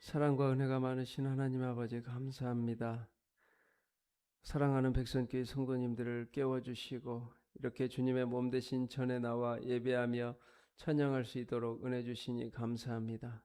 사랑과 은혜가 많으신 하나님 아버지 감사합니다. 사랑하는 백성교회 성도님들을 깨워주시고 이렇게 주님의 몸 되신 전에 나와 예배하며 찬양할 수 있도록 은혜 주시니 감사합니다.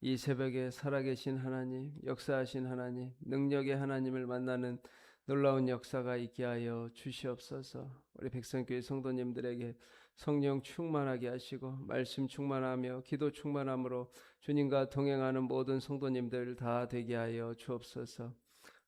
이 새벽에 살아계신 하나님, 역사하신 하나님, 능력의 하나님을 만나는 놀라운 역사가 있게 하여 주시옵소서. 우리 백성교회 성도님들에게 성령 충만하게 하시고 말씀 충만하며 기도 충만함으로 주님과 동행하는 모든 성도님들 다 되게 하여 주옵소서.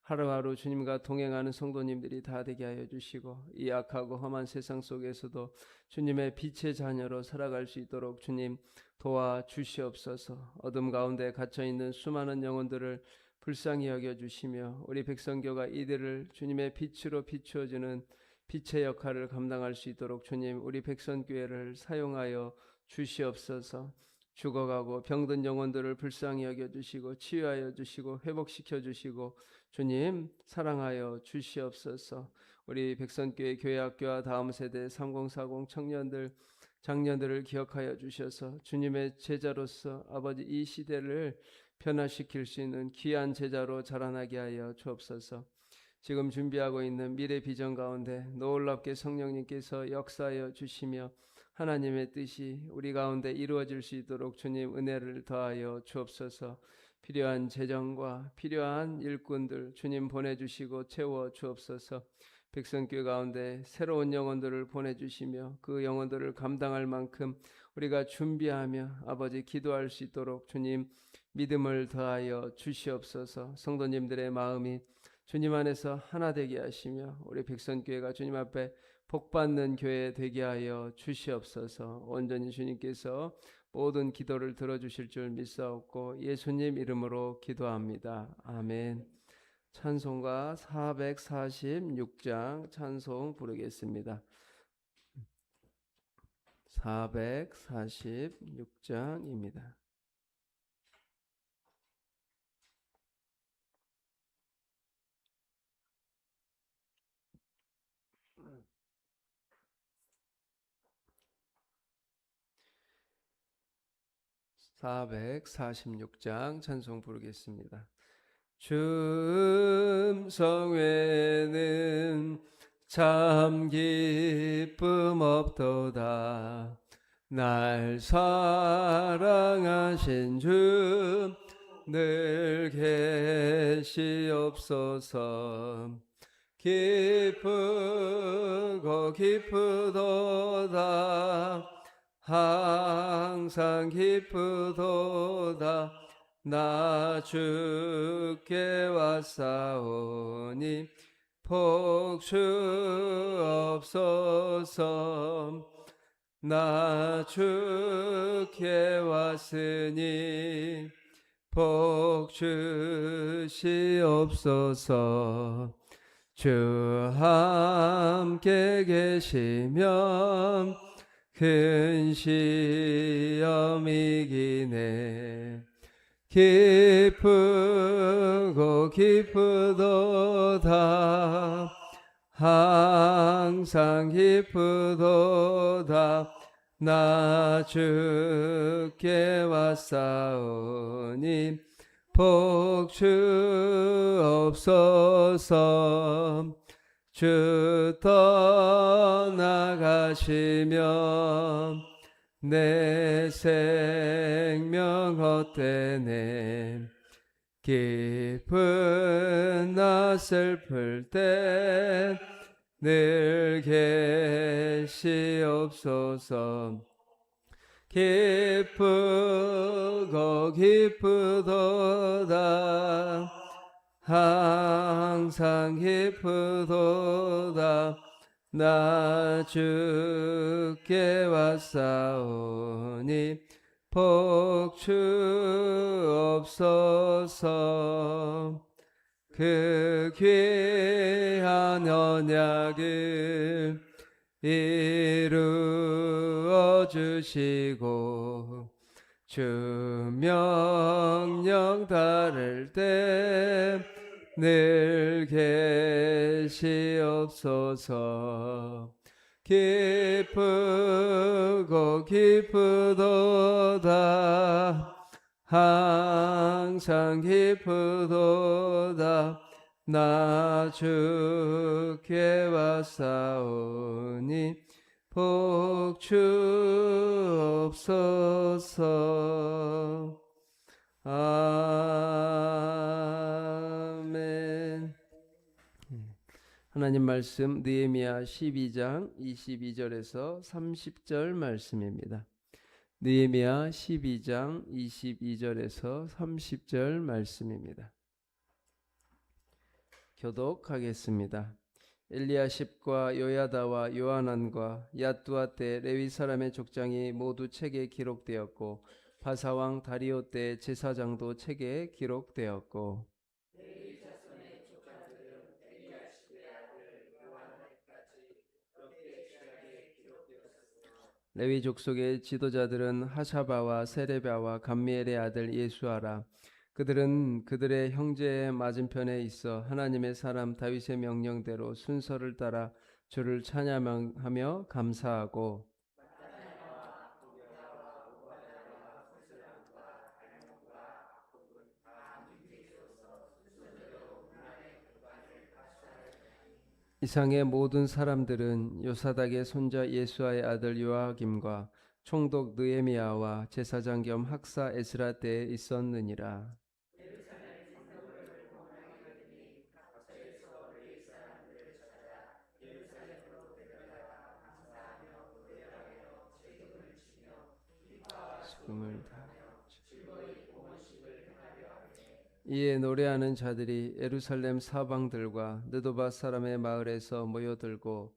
하루하루 주님과 동행하는 성도님들이 다 되게 하여 주시고 이 악하고 험한 세상 속에서도 주님의 빛의 자녀로 살아갈 수 있도록 주님 도와주시옵소서. 어둠 가운데 갇혀있는 수많은 영혼들을 불쌍히 여겨주시며 우리 백성교가 이들을 주님의 빛으로 비추어주는 빛의 역할을 감당할 수 있도록 주님 우리 백성교회를 사용하여 주시옵소서. 죽어가고 병든 영혼들을 불쌍히 여겨주시고 치유하여 주시고 회복시켜 주시고 주님 사랑하여 주시옵소서. 우리 백선교회 교회학교와 다음 세대 3040 청년들 장년들을 기억하여 주셔서 주님의 제자로서 아버지 이 시대를 변화시킬 수 있는 귀한 제자로 자라나게 하여 주옵소서. 지금 준비하고 있는 미래 비전 가운데 놀랍게 성령님께서 역사하여 주시며 하나님의 뜻이 우리 가운데 이루어질 수 있도록 주님 은혜를 더하여 주옵소서. 필요한 재정과 필요한 일꾼들 주님 보내주시고 채워 주옵소서. 백성교회 가운데 새로운 영혼들을 보내주시며 그 영혼들을 감당할 만큼 우리가 준비하며 아버지 기도할 수 있도록 주님 믿음을 더하여 주시옵소서. 성도님들의 마음이 주님 안에서 하나 되게 하시며 우리 백성교회가 주님 앞에 복받는 교회 되게 하여 주시옵소서. 온전히 주님께서 모든 기도를 들어주실 줄 믿사옵고 예수님 이름으로 기도합니다. 아멘. 찬송가 446장 찬송 부르겠습니다. 446장입니다. (446장) 찬송 부르겠습니다. 주 음성에는 참 기쁨 없도다. 날 사랑하신 주 늘 계시옵소서. 기쁘고 기쁘도다. 항상 기쁘도다. 나 주께 왔사오니 복주옵소서. 나 주께 왔으니 복주시옵소서. 주 함께 계시면 큰 시험 이기네. 기쁘고 기쁘도다. 항상 기쁘도다. 나 주께 왔사오니 복주옵소서. 주 떠나가시면 내 생명 헛되네. 기쁘나 슬플 때 늘 계시옵소서. 기쁘고 기쁘도다. 항상 기쁘도다. 나 주께 왔사오니 복주옵소서. 그 귀한 언약을 이루어 주시고 주 명령 따를 때 늘 계시옵소서. 기쁘고 기쁘도다. 항상 기쁘도다. 나 주께 왔사오니 복주옵소서. 아멘. 하나님 말씀 느헤미야 12장 22절에서 30절 말씀입니다. 느헤미야 12장 22절에서 30절 말씀입니다. 교독하겠습니다. 엘리야십과 요야다와 요하난과 얏두아 때 레위 사람의 족장이 모두 책에 기록되었고 바사왕 다리오 때 제사장도 책에 기록되었고 레위 족속의 지도자들은 하샤바와 세레바와 감미엘의 아들 예수아라. 그들은 그들의 형제의 맞은편에 있어 하나님의 사람 다윗의 명령대로 순서를 따라 주를 찬양하며 감사하고 이상의 모든 사람들은 요사닥의 손자 예수아의 아들 요아김과 총독 느헤미야와 제사장 겸 학사 에스라 때에 있었느니라. 이에 노래하는 자들이 예루살렘 사방들과 느도바 사람의 마을에서 모여들고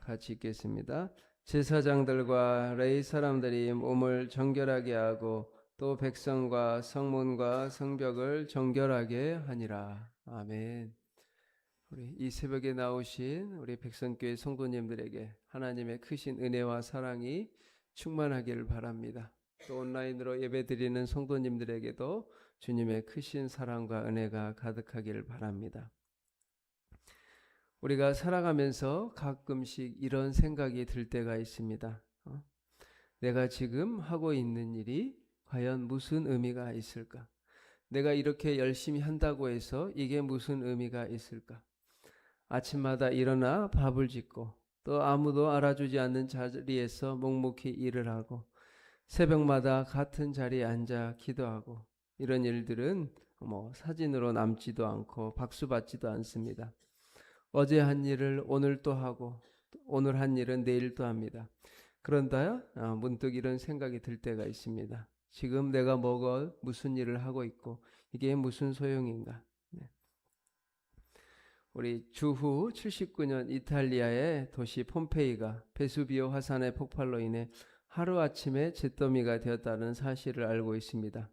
같이 읽겠습니다. 제사장들과 레위 사람들이 몸을 정결하게 하고 또 백성과 성문과 성벽을 정결하게 하니라. 아멘. 우리 이 새벽에 나오신 우리 백성교회 성도님들에게 하나님의 크신 은혜와 사랑이 충만하기를 바랍니다. 또 온라인으로 예배드리는 성도님들에게도 주님의 크신 사랑과 은혜가 가득하기를 바랍니다. 우리가 살아가면서 가끔씩 이런 생각이 들 때가 있습니다. 내가 지금 하고 있는 일이 과연 무슨 의미가 있을까? 내가 이렇게 열심히 한다고 해서 이게 무슨 의미가 있을까? 아침마다 일어나 밥을 짓고 또 아무도 알아주지 않는 자리에서 묵묵히 일을 하고 새벽마다 같은 자리에 앉아 기도하고 이런 일들은 사진으로 남지도 않고 박수 받지도 않습니다. 어제 한 일을 오늘 또 하고 오늘 한 일은 내일 또 합니다. 그런다 문득 이런 생각이 들 때가 있습니다. 지금 내가 무슨 일을 하고 있고 이게 무슨 소용인가? 우리 주후 79년 이탈리아의 도시 폼페이가 베수비오 화산의 폭발로 인해 하루아침에 잿더미가 되었다는 사실을 알고 있습니다.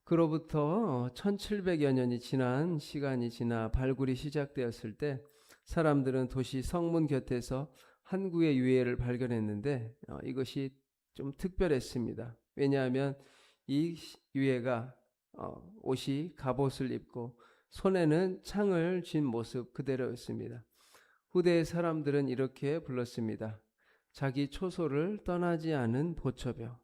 그로부터 1700여 년이 지난 시간이 지나 발굴이 시작되었을 때 사람들은 도시 성문 곁에서 한 구의 유해를 발견했는데 이것이 좀 특별했습니다. 왜냐하면 이 유해가 옷이 갑옷을 입고 손에는 창을 쥔 모습 그대로였습니다. 후대의 사람들은 이렇게 불렀습니다. 자기 초소를 떠나지 않은 보초병.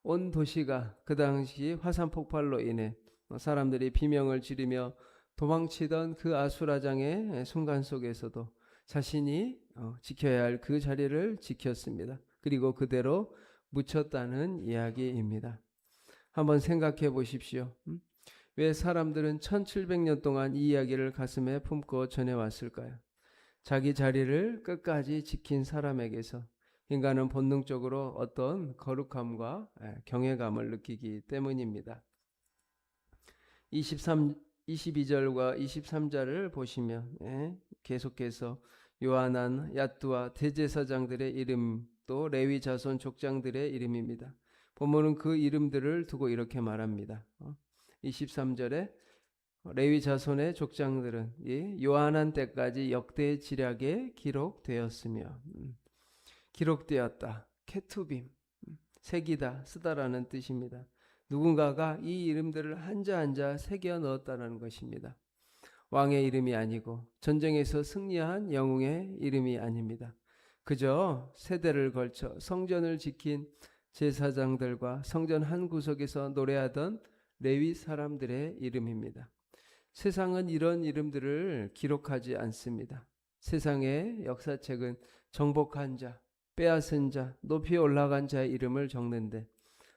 온 도시가 그 당시 화산 폭발로 인해 사람들이 비명을 지르며 도망치던 그 아수라장의 순간 속에서도 자신이 지켜야 할 그 자리를 지켰습니다. 그리고 그대로 묻혔다는 이야기입니다. 한번 생각해 보십시오. 왜 사람들은 1700년 동안 이 이야기를 가슴에 품고 전해왔을까요? 자기 자리를 끝까지 지킨 사람에게서 인간은 본능적으로 어떤 거룩함과 경외감을 느끼기 때문입니다. 22절과 23절을 보시면 계속해서 요하난, 얏두아 대제사장들의 이름 또 레위 자손 족장들의 이름입니다. 본문은 그 이름들을 두고 이렇게 말합니다. 23절에 레위 자손의 족장들은 요하난 때까지 역대 지략에 기록되었으며 기록되었다. 케투빔 새기다 쓰다라는 뜻입니다. 누군가가 이 이름들을 한자 한자 새겨 넣었다는 것입니다. 왕의 이름이 아니고 전쟁에서 승리한 영웅의 이름이 아닙니다. 그저 세대를 걸쳐 성전을 지킨 제사장들과 성전 한 구석에서 노래하던 레위 사람들의 이름입니다. 세상은 이런 이름들을 기록하지 않습니다. 세상의 역사책은 정복한 자, 빼앗은 자, 높이 올라간 자의 이름을 적는데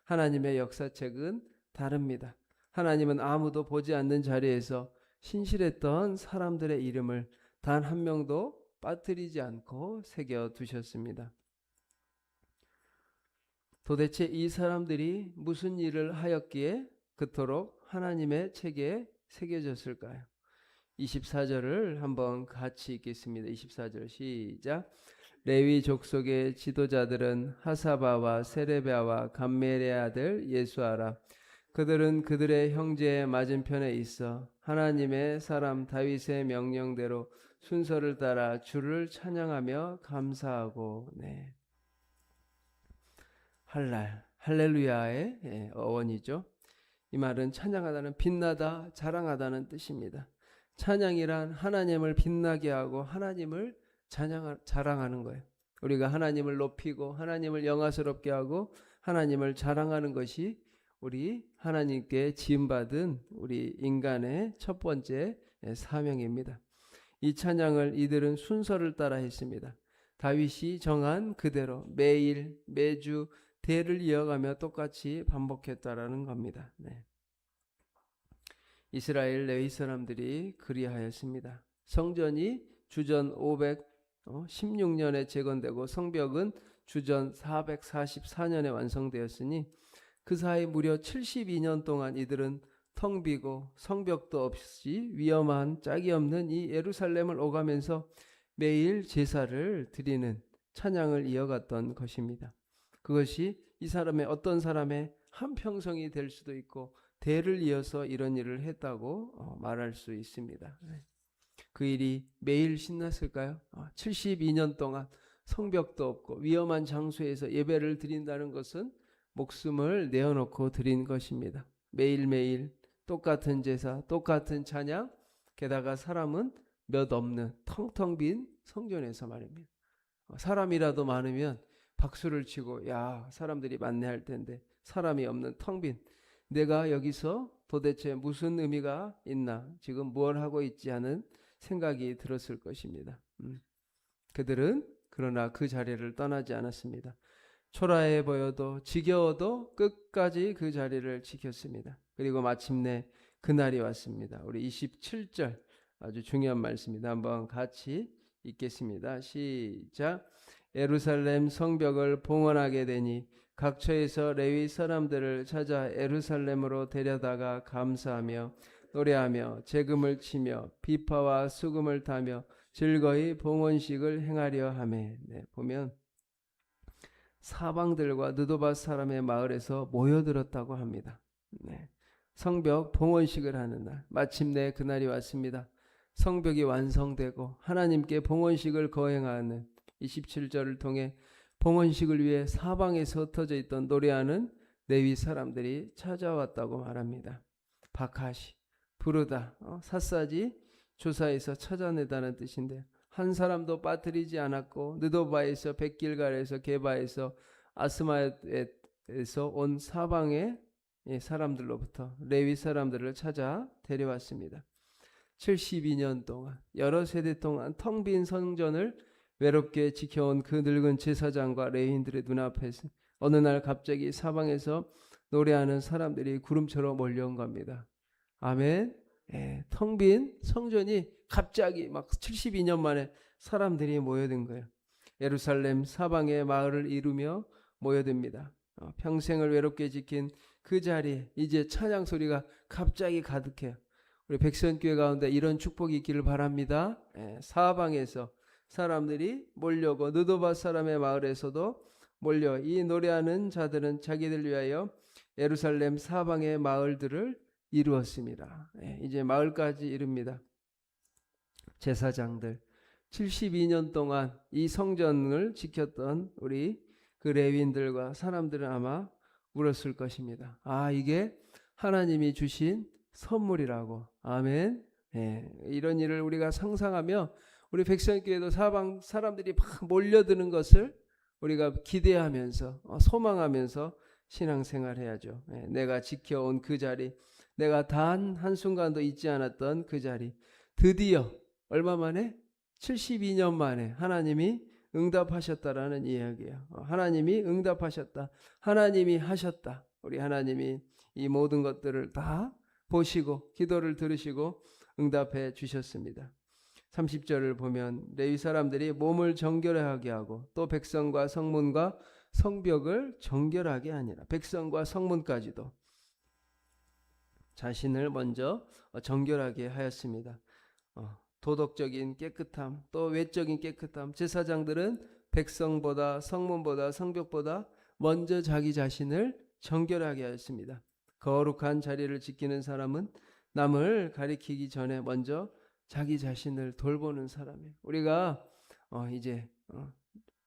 하나님의 역사책은 다릅니다. 하나님은 아무도 보지 않는 자리에서 신실했던 사람들의 이름을 단 한 명도 빠뜨리지 않고 새겨두셨습니다. 도대체 이 사람들이 무슨 일을 하였기에 그토록 하나님의 책에 새겨졌을까요? 24절을 한번 같이 읽겠습니다. 24절 시작. 레위 족속의 지도자들은 하사바와 세레비아와 감멜의 아들 예수아라. 그들은 그들의 형제의 맞은편에 있어 하나님의 사람 다윗의 명령대로 순서를 따라 주를 찬양하며 감사하고 할렐루야의 어원이죠. 이 말은 찬양하다는 빛나다, 자랑하다는 뜻입니다. 찬양이란 하나님을 빛나게 하고 하나님을 자랑하는 거예요. 우리가 하나님을 높이고 하나님을 영화스럽게 하고 하나님을 자랑하는 것이 우리 하나님께 지음받은 우리 인간의 첫 번째 사명입니다. 이 찬양을 이들은 순서를 따라 했습니다. 다윗이 정한 그대로 매일 매주 대를 이어가며 똑같이 반복했다라는 겁니다. 이스라엘 레위 사람들이 그리하였습니다. 성전이 주전 516년에 재건되고 성벽은 주전 444년에 완성되었으니 그 사이 무려 72년 동안 이들은 텅 비고 성벽도 없이 위험한 짝이 없는 이 예루살렘을 오가면서 매일 제사를 드리는 찬양을 이어갔던 것입니다. 그것이 이 사람의 어떤 사람의 한평성이 될 수도 있고 대를 이어서 이런 일을 했다고 말할 수 있습니다. 그 일이 매일 신났을까요? 72년 동안 성벽도 없고 위험한 장소에서 예배를 드린다는 것은 목숨을 내어놓고 드린 것입니다. 매일매일 똑같은 제사, 똑같은 찬양, 게다가 사람은 몇 없는 텅텅 빈 성전에서 말입니다. 사람이라도 많으면 박수를 치고 야 사람들이 많네 할 텐데 사람이 없는 텅 빈, 내가 여기서 도대체 무슨 의미가 있나, 지금 뭘 하고 있지 하는 생각이 들었을 것입니다. 그들은 그러나 그 자리를 떠나지 않았습니다. 초라해 보여도 지겨워도 끝까지 그 자리를 지켰습니다. 그리고 마침내 그날이 왔습니다. 우리 27절 아주 중요한 말씀입니다. 한번 같이 읽겠습니다. 시작. 예루살렘 성벽을 봉헌하게 되니 각처에서 레위 사람들을 찾아 예루살렘으로 데려다가 감사하며 노래하며 재금을 치며 비파와 수금을 타며 즐거이 봉헌식을 행하려 하매. 보면 사방들과 느도바 사람의 마을에서 모여들었다고 합니다. 성벽 봉헌식을 하는 날, 마침내 그날이 왔습니다. 성벽이 완성되고 하나님께 봉헌식을 거행하는 27절을 통해 봉헌식을 위해 사방에서 흩어져 있던 노래하는 레위 사람들이 찾아왔다고 말합니다. 바카시, 부르다, 샅샅이 조사해서 찾아내다는 뜻인데 한 사람도 빠뜨리지 않았고 느도바에서 백길갈에서 게바에서 아스마에서 온 사방의 사람들로부터 레위 사람들을 찾아 데려왔습니다. 72년 동안 여러 세대 동안 텅 빈 성전을 외롭게 지켜온 그 늙은 제사장과 레위인들의 눈앞에서 어느 날 갑자기 사방에서 노래하는 사람들이 구름처럼 몰려온 겁니다. 아멘. 텅 빈 성전이 갑자기 막 72년 만에 사람들이 모여든 거예요. 예루살렘 사방의 마을을 이루며 모여듭니다. 평생을 외롭게 지킨 그 자리에 이제 찬양 소리가 갑자기 가득해요. 우리 백선교회 가운데 이런 축복이 있기를 바랍니다. 사방에서 사람들이 몰려고 느도바 사람의 마을에서도 몰려 이 노래하는 자들은 자기들 위하여 예루살렘 사방의 마을들을 이루었습니다. 이제 마을까지 이릅니다. 제사장들 72년 동안 이 성전을 지켰던 우리 그 레위인들과 사람들은 아마 울었을 것입니다. 이게 하나님이 주신 선물이라고. 아멘. 이런 일을 우리가 상상하며 우리 백성교회도 사방 사람들이 막 몰려드는 것을 우리가 기대하면서 소망하면서 신앙생활 해야죠. 내가 지켜온 그 자리, 내가 단 한순간도 잊지 않았던 그 자리, 드디어 얼마 만에? 72년 만에 하나님이 응답하셨다라는 이야기예요. 하나님이 응답하셨다. 하나님이 하셨다. 우리 하나님이 이 모든 것들을 다 보시고 기도를 들으시고 응답해 주셨습니다. 30절을 보면 레위 사람들이 몸을 정결하게 하고 또 백성과 성문과 성벽을 정결하게 하니라. 백성과 성문까지도 자신을 먼저 정결하게 하였습니다. 도덕적인 깨끗함, 또 외적인 깨끗함. 제사장들은 백성보다 성문보다 성벽보다 먼저 자기 자신을 정결하게 하였습니다. 거룩한 자리를 지키는 사람은 남을 가리키기 전에 먼저 자기 자신을 돌보는 사람이에요. 우리가 이제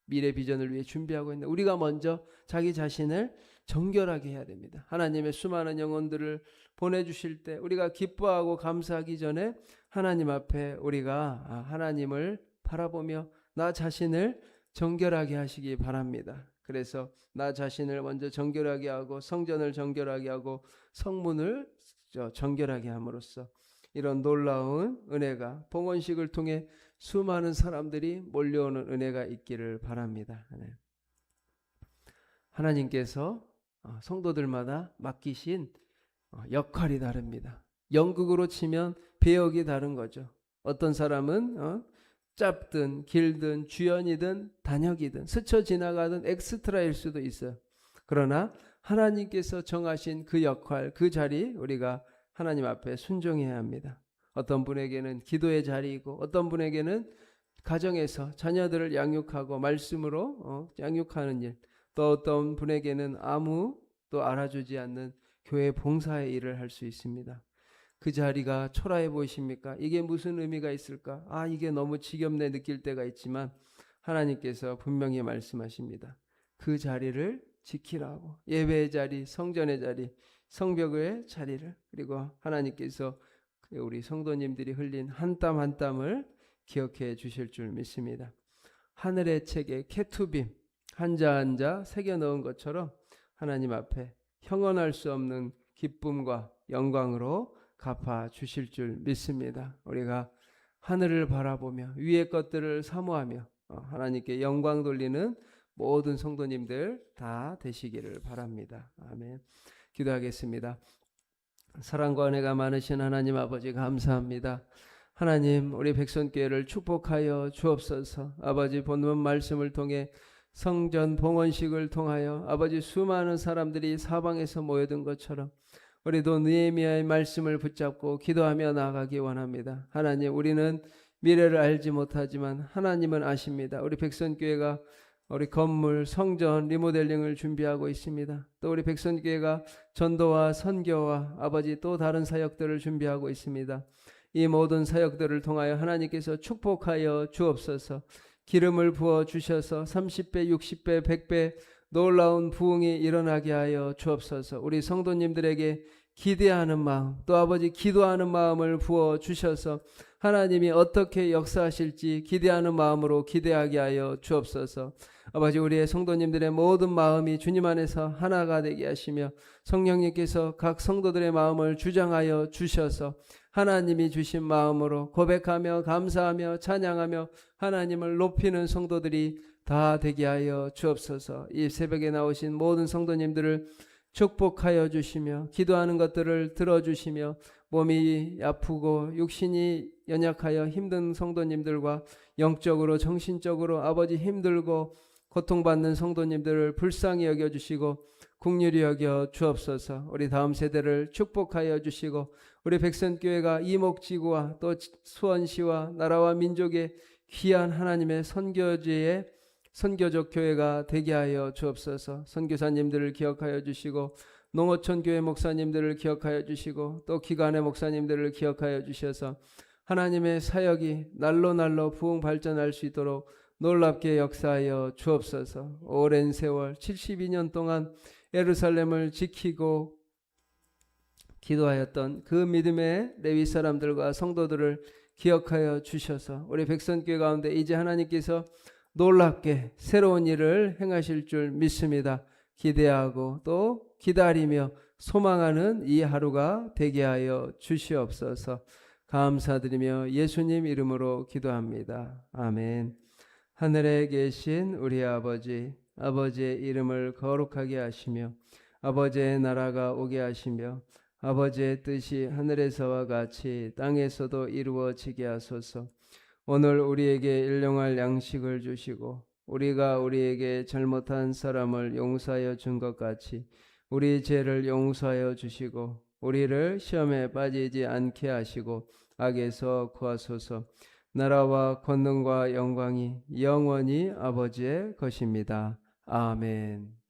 미래 비전을 위해 준비하고 있는데 우리가 먼저 자기 자신을 정결하게 해야 됩니다. 하나님의 수많은 영혼들을 보내주실 때 우리가 기뻐하고 감사하기 전에 하나님 앞에 우리가 하나님을 바라보며 나 자신을 정결하게 하시기 바랍니다. 그래서 나 자신을 먼저 정결하게 하고 성전을 정결하게 하고 성문을 정결하게 함으로써 이런 놀라운 은혜가 봉헌식을 통해 수많은 사람들이 몰려오는 은혜가 있기를 바랍니다. 하나님께서 성도들마다 맡기신 역할이 다릅니다. 연극으로 치면 배역이 다른 거죠. 어떤 사람은 짧든 길든 주연이든 단역이든 스쳐 지나가든 엑스트라일 수도 있어요. 그러나 하나님께서 정하신 그 역할, 그 자리 우리가 하나님 앞에 순종해야 합니다. 어떤 분에게는 기도의 자리이고 어떤 분에게는 가정에서 자녀들을 양육하고 말씀으로 양육하는 일, 또 어떤 분에게는 아무도 알아주지 않는 교회 봉사의 일을 할 수 있습니다. 그 자리가 초라해 보이십니까? 이게 무슨 의미가 있을까? 이게 너무 지겹네 느낄 때가 있지만 하나님께서 분명히 말씀하십니다. 그 자리를 지키라고. 예배의 자리, 성전의 자리, 성벽의 자리를, 그리고 하나님께서 우리 성도님들이 흘린 한 땀 한 땀을 기억해 주실 줄 믿습니다. 하늘의 책에 케투빔 한자 한자 새겨 넣은 것처럼 하나님 앞에 형언할 수 없는 기쁨과 영광으로 갚아 주실 줄 믿습니다. 우리가 하늘을 바라보며 위의 것들을 사모하며 하나님께 영광 돌리는 모든 성도님들 다 되시기를 바랍니다. 아멘. 기도하겠습니다. 사랑과 은혜가 많으신 하나님 아버지 감사합니다. 하나님 우리 백성교회를 축복하여 주옵소서. 아버지 본문 말씀을 통해 성전 봉헌식을 통하여 아버지 수많은 사람들이 사방에서 모여든 것처럼 우리도 느헤미야의 말씀을 붙잡고 기도하며 나아가기 원합니다. 하나님 우리는 미래를 알지 못하지만 하나님은 아십니다. 우리 백성교회가 우리 건물, 성전, 리모델링을 준비하고 있습니다. 또 우리 백성교회가 전도와 선교와 아버지 또 다른 사역들을 준비하고 있습니다. 이 모든 사역들을 통하여 하나님께서 축복하여 주옵소서. 기름을 부어 주셔서 30배, 60배, 100배 놀라운 부흥이 일어나게 하여 주옵소서. 우리 성도님들에게 기대하는 마음, 또 아버지 기도하는 마음을 부어 주셔서 하나님이 어떻게 역사하실지 기대하는 마음으로 기대하게 하여 주옵소서. 아버지 우리의 성도님들의 모든 마음이 주님 안에서 하나가 되게 하시며 성령님께서 각 성도들의 마음을 주장하여 주셔서 하나님이 주신 마음으로 고백하며 감사하며 찬양하며 하나님을 높이는 성도들이 다 되게 하여 주옵소서. 이 새벽에 나오신 모든 성도님들을 축복하여 주시며 기도하는 것들을 들어주시며 몸이 아프고 육신이 연약하여 힘든 성도님들과 영적으로 정신적으로 아버지 힘들고 고통받는 성도님들을 불쌍히 여겨주시고 긍휼히 여겨 주옵소서. 우리 다음 세대를 축복하여 주시고 우리 백성교회가 이목지구와 또 수원시와 나라와 민족의 귀한 하나님의 선교적 교회가 되게 하여 주옵소서. 선교사님들을 기억하여 주시고 농어촌 교회 목사님들을 기억하여 주시고 또 기관의 목사님들을 기억하여 주셔서 하나님의 사역이 날로 부흥 발전할 수 있도록 놀랍게 역사하여 주옵소서. 오랜 세월 72년 동안 예루살렘을 지키고 기도하였던 그 믿음의 레위 사람들과 성도들을 기억하여 주셔서 우리 백성교회 가운데 이제 하나님께서 놀랍게 새로운 일을 행하실 줄 믿습니다. 기대하고 또 기다리며 소망하는 이 하루가 되게 하여 주시옵소서. 감사드리며 예수님 이름으로 기도합니다. 아멘. 하늘에 계신 우리 아버지, 아버지의 이름을 거룩하게 하시며 아버지의 나라가 오게 하시며 아버지의 뜻이 하늘에서와 같이 땅에서도 이루어지게 하소서. 오늘 우리에게 일용할 양식을 주시고 우리가 우리에게 잘못한 사람을 용서하여 준 것 같이 우리 죄를 용서하여 주시고 우리를 시험에 빠지지 않게 하시고 악에서 구하소서. 나라와 권능과 영광이 영원히 아버지의 것입니다. 아멘.